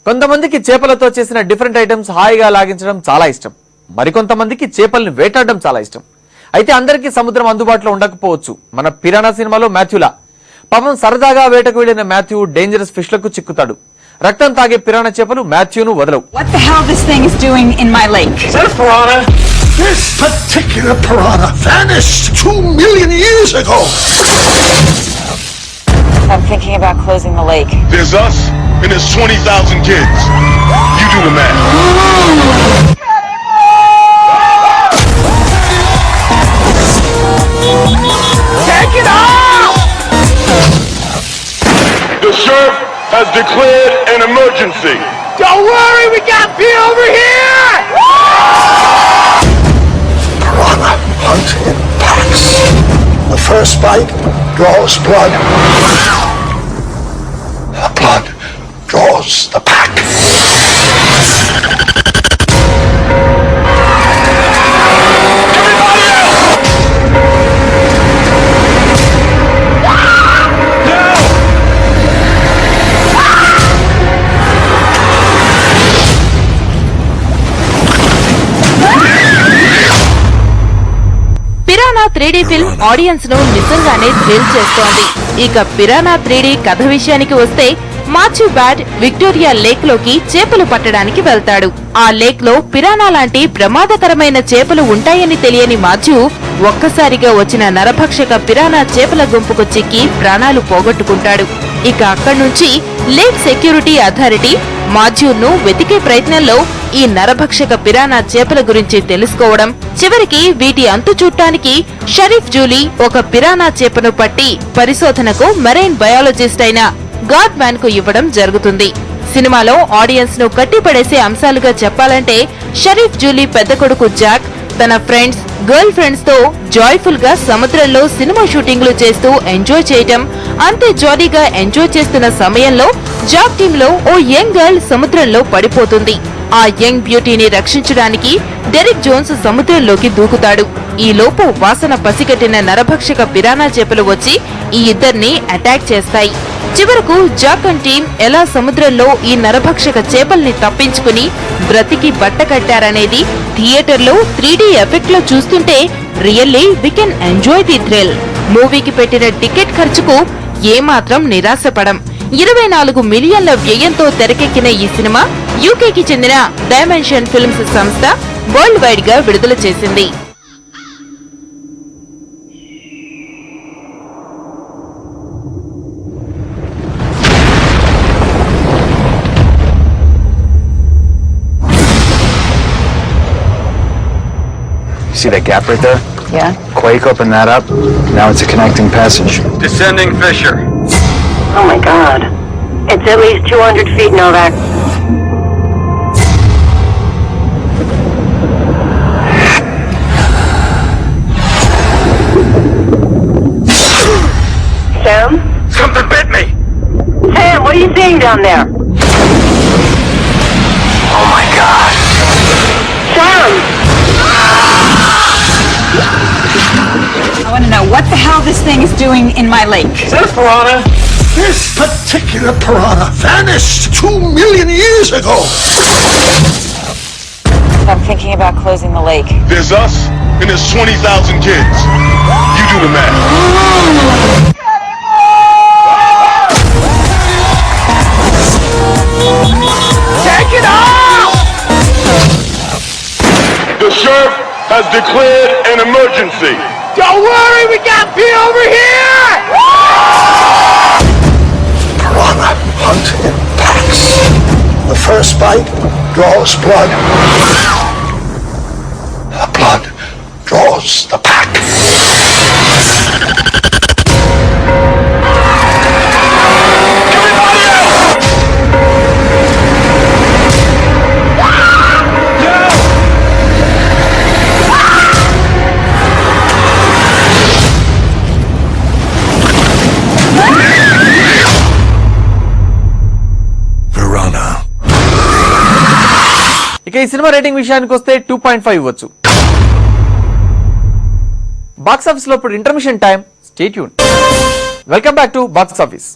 కొంతమందికి చేపలతో చేసిన different items హాయిగా లాగించడం చాలా ఇష్టం. మరికొంతమందికి చేపల్ని వేటాడడం చాలా ఇష్టం. అయితే అందరికీ సముద్రం అందుబాటులో ఉండకపోవచ్చు. మన పిరానా సినిమాలో మాథ్యూలా పాపం సరదాగా వేటకు వెళ్లిన మాథ్యూ డేంజరస్ ఫిష్ లకు చిక్కుతాడు. రక్తం తాగే పిరానా చేపలు మాథ్యూను వదలవు. What the hell this thing is doing in my lake? Is that a piranha? This particular piranha vanished 2 million years ago. I'm thinking about closing the lake. There's us and there's 20,000 kids. You do the math. Take it off! The sheriff has declared an emergency. Don't worry, we got P over here! Piranha hunt in packs. The first bite draws blood. The blood draws the pack. Piranha 3D film audience ను నిజంగానే thrill చేస్తోంది. ఇక piranha 3D కథ విషయానికి వస్తే Matthew bad Victoria lake లోకి చేపలు పట్టడానికి వెళ్తాడు. ఆ లేక్ లో పిరానా లాంటి ప్రమాదకరమైన చేపలు ఉంటాయని తెలియని మాథ్యూ ఒక్కసారిగా వచ్చిన నరభక్షక పిరానా చేపల గుంపుకు చిక్కి ప్రాణాలు పోగొట్టుకుంటాడు. ఇక అక్కడి నుంచి లేక్ సెక్యూరిటీ అథారిటీ మాథ్యూను వెతికే ప్రయత్నంలో ఈ నరభక్షక పిరానా చేపల గురించి తెలుసుకోవడం, చివరికి వీటి అంతు చూడటానికి షరీఫ్ జూలీ ఒక పిరానా చేపను పట్టి పరిశోధనకు మెరైన్ బయాలజిస్ట్ అయిన గాడ్ మ్యాన్ కు ఇవ్వడం జరుగుతుంది. సినిమాలో ఆడియన్స్ ను కట్టిపడేసే అంశాలుగా చెప్పాలంటే షరీఫ్ జూలీ పెద్ద కొడుకు జాక్ తన ఫ్రెండ్స్, గర్ల్ ఫ్రెండ్స్ తో జాయ్ఫుల్ గా సముద్రంలో సినిమా షూటింగ్లు చేస్తూ ఎంజాయ్ చేయటం. అంతే జాలీగా ఎంజాయ్ చేస్తున్న సమయంలో జాక్ టీమ్ లో ఓ యంగ్ గర్ల్ సముద్రంలో పడిపోతుంది. ఆ యంగ్ బ్యూటీని రక్షించడానికి డెరిక్ జోన్స్ సముద్రంలోకి దూకుతాడు. ఈ లోపు వాసన పసిగట్టిన నరభక్షక పిరానా చేపలు వచ్చి ఈ ఇద్దరిని అటాక్ చేస్తాయి. చివరకు జాక్ అండ్ టీమ్ ఎలా సముద్రంలో ఈ నరభక్షక చేపల్ని తప్పించుకుని బ్రతికి బట్టకట్టారనేది థియేటర్లో 3D ఎఫెక్ట్ లో చూస్తుంటే really we can enjoy the thrill. మూవీకి పెట్టిన టికెట్ ఖర్చుకు ఏమాత్రం నిరాశపడం. 24 మిలియన్ల వ్యయంతో తెరకెక్కిన ఈ సినిమా యూకేకి చెందిన డైమెన్షన్ ఫిల్మ్స్ సంస్థ వరల్డ్ వైడ్ గా విడుదల చేసింది. See that gap right there? Yeah. Quake opened that up. Now it's a connecting passage. Descending fissure. Oh my God. It's at least 200 feet, Novak. Sam? Something bit me. Sam, what are you seeing down there? Oh my God. Sam! I want to know what the hell this thing is doing in my lake. Is that a piranha? This particular piranha vanished 2 million years ago. I'm thinking about closing the lake. There's us and there's 20,000 kids. You do the math. Take it off! The sheriff has declared an emergency. Don't worry, we got P over here! Piranha hunt in packs. The first bite draws blood. The blood draws the pack. ఇక ఈ cinema rating విషయానికి వస్తే 2.5 ఇవ్వచ్చు. Box office లో ఇప్పుడు intermission time. Stay tune. Welcome back to box office.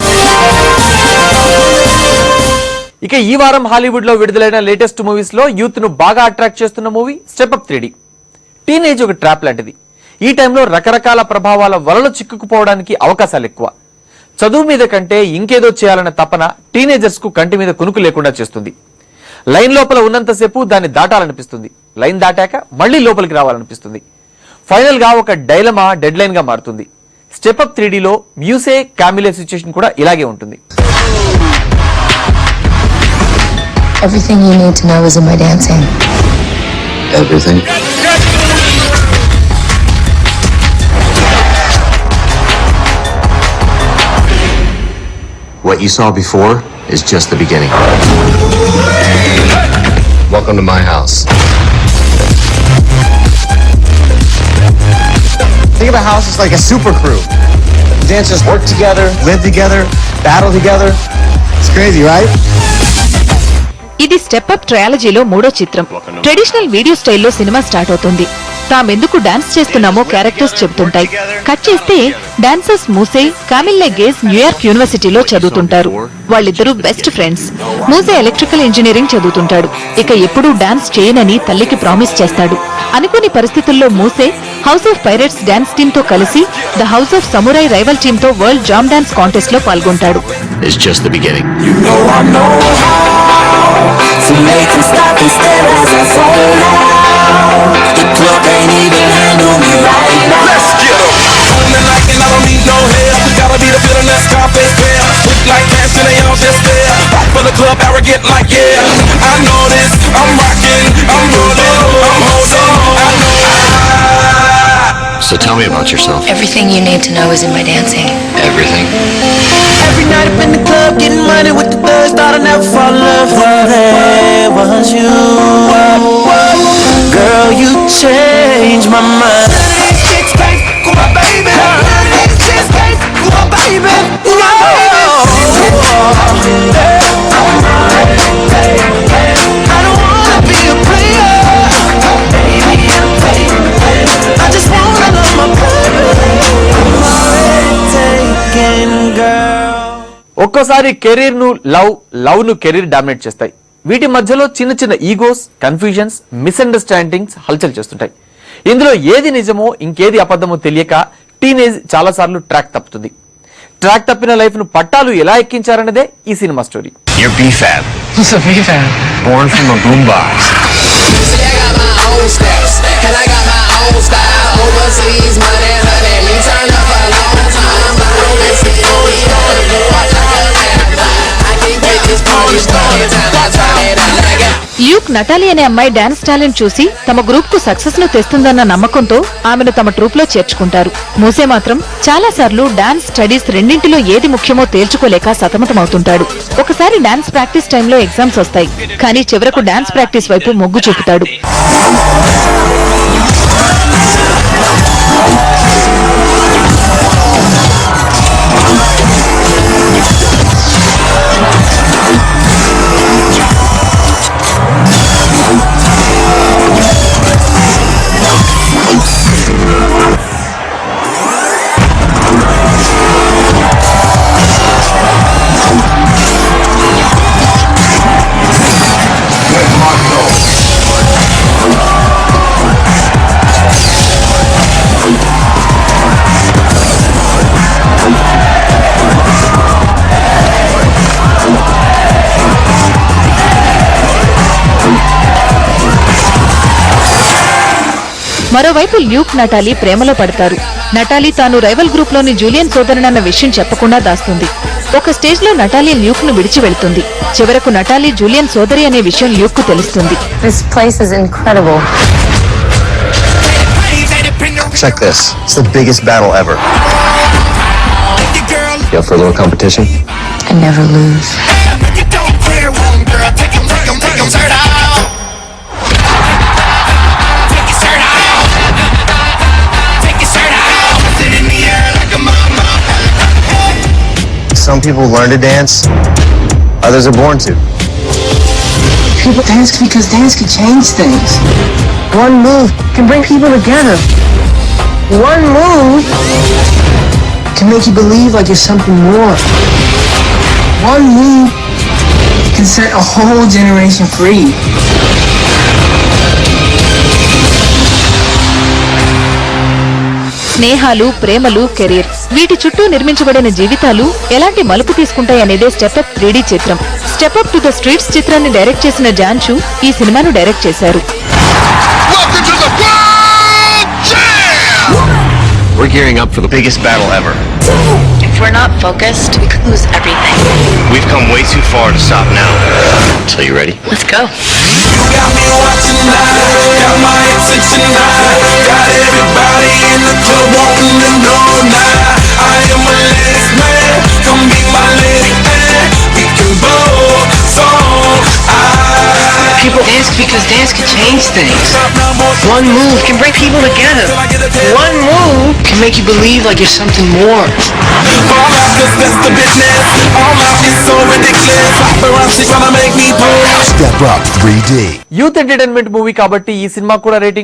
ఇక ఈ వారం హాలీవుడ్ లో విడుదలైన లేటెస్ట్ మూవీస్ లో యూత్ ను బాగా అట్రాక్ట్ చేస్తున్న movie step up 3D. Teenage ఒక ట్రాప్ లాంటిది. ఈ టైంలో రకరకాల ప్రభావాల వలలో చిక్కుకుపోవడానికి అవకాశాలు ఎక్కువ. చదువు మీద కంటే ఇంకేదో చేయాలన్న తపన టీనేజర్స్ కు కంటి మీద కునుకు లేకుండా చేస్తుంది. లైన్ లోపల ఉన్నంతసేపు దాన్ని దాటాలనిపిస్తుంది. లైన్ దాటాక మళ్లీ లోపలికి రావాలనిపిస్తుంది. ఫైనల్ గా ఒక డైలమా డెడ్ లైన్ గా మారుతుంది. స్టెప్ అప్ 3D లో మ్యూసే కామిలే సిచ్యుయేషన్ కూడా ఇలాగే ఉంటుంది. Everything you need to know is in my dancing. Everything? What you saw before is just the beginning. Welcome to my house. Think of a house as like a super crew. Dancers work together, live together, battle together. It's crazy, right? ఇది step up ట్రయాలజీలో 3వ చిత్రం. Traditional video స్టైల్లో cinema start అవుతుంది. తామెందుకు dance చేస్తున్నామో characters చెబుతుంటాయి. Cut చేస్తే dancers Moose, Camille Gage New York యూనివర్సిటీలో చదువుతుంటారు. వాళ్ళిద్దరూ best friends. Moose electrical engineering చదువుతుంటాడు. ఇక ఎప్పుడూ డాన్స్ చేయనని తల్లికి ప్రామిస్ చేస్తాడు. అనుకోని పరిస్థితుల్లో Moose house of pirates dance team తో కలిసి the house of samurai rival team తో వరల్డ్ జామ్ డాన్స్ కాంటెస్ట్ లో పాల్గొంటాడు. It's just the beginning. So make them stop and stare as I fall out. The club can't even handle me right now. Let's get 'em. Feeling like and I don't need no help. Gotta be the feeling that's Scarface fair. Quick like cash and they all just there. Back for the club, arrogant like yeah. I know this, I'm rocking, I'm rolling, I'm holding. I know So tell me about yourself. Everything you need to know is in my dancing. Everything? Every night up in the club, getting money with the thugs. Thought I'd never fall in love. But it was you. Girl, you changed my mind. Come on, baby. Come on, baby. I don't wanna be a player. Baby, I just wanna love my baby. Taking girl. ఒక్కోసారి career ను love ను career dominate చేస్తాయి. వీటి మధ్యలో చిన్న చిన్న egos, confusions, misunderstandings హల్చల్ చేస్తుంటాయి. ఇందులో ఏది నిజమో ఇంకేది అబద్ధమో తెలియక టీనేజ్ చాలా సార్లు ట్రాక్ తప్పుతుంది. ట్రాక్ తప్పిన లైఫ్ ను పట్టాలు ఎలా ఎక్కించారన్నదే ఈ cinema story. You're B-Fab. What's a B-Fab? Born from a boombox. Luke Natali అనే అమ్మాయి డాన్స్ టాలెంట్ చూసి తమ గ్రూప్ కు సక్సెస్ ను తెస్తుందన్న నమ్మకంతో ఆమెను తమ ట్రూప్ లో చేర్చుకుంటారు. మూసే మాత్రం చాలా సార్లు డాన్స్, స్టడీస్ రెండింటిలో ఏది ముఖ్యమో తేల్చుకోలేక సతమతమవుతుంటాడు. ఒకసారి డాన్స్ ప్రాక్టీస్ టైంలో ఎగ్జామ్స్ వస్తాయి. కానీ చివరకు డాన్స్ ప్రాక్టీస్ వైపు మొగ్గు చూపుతాడు. మరోవైపు ల్యూక్, నటాలి ప్రేమలో పడతారు. నటాలి తాను రైవల్ గ్రూప్ లోని జూలియన్ సోదరునన్న విషయం చెప్పకుండా దాస్తుంది. ఒక స్టేజ్ లో నటాలి ల్యూక్ ను విడిచి వెళ్తుంది. చివరకు నటాలి జూలియన్ సోదరి అనే విషయం ల్యూక్ కు తెలుస్తుంది. This place is incredible. Check this. It's the biggest battle ever. You up for a little competition? I never lose. Some people learn to dance, others are born to. People dance because dance can change things. One move can bring people together. One move can make you believe like you're something more. One move can can set a whole generation free. స్నేహాలు, ప్రేమలు, career వీటి చుట్టూ నిర్మించబడిన జీవితాలు ఎలాంటి మలుపు తీసుకుంటాయనేదే step up 3D చిత్రం. Step up to the streets చిత్రాన్ని డైరెక్ట్ చేసిన జాన్షు ఈ సినిమాను డైరెక్ట్ చేశారు. We're gearing up for the biggest battle ever. If we're not focused, we could lose everything. We've come way too far to stop now. So you ready? Let's go. You got me watching now, got my attention now, got everybody in the club wanting to know now. I am a ladies man, come be my lady man. We can both song. People dance because dance can change things. One move can bring people together. One move can make you believe like you're something more. All out 'cause that's the business. All out is so ridiculous. Paparazzi tryna make me pose. Step Up 3D. Youth entertainment movie కాబట్టి ఈ cinema కూడా rating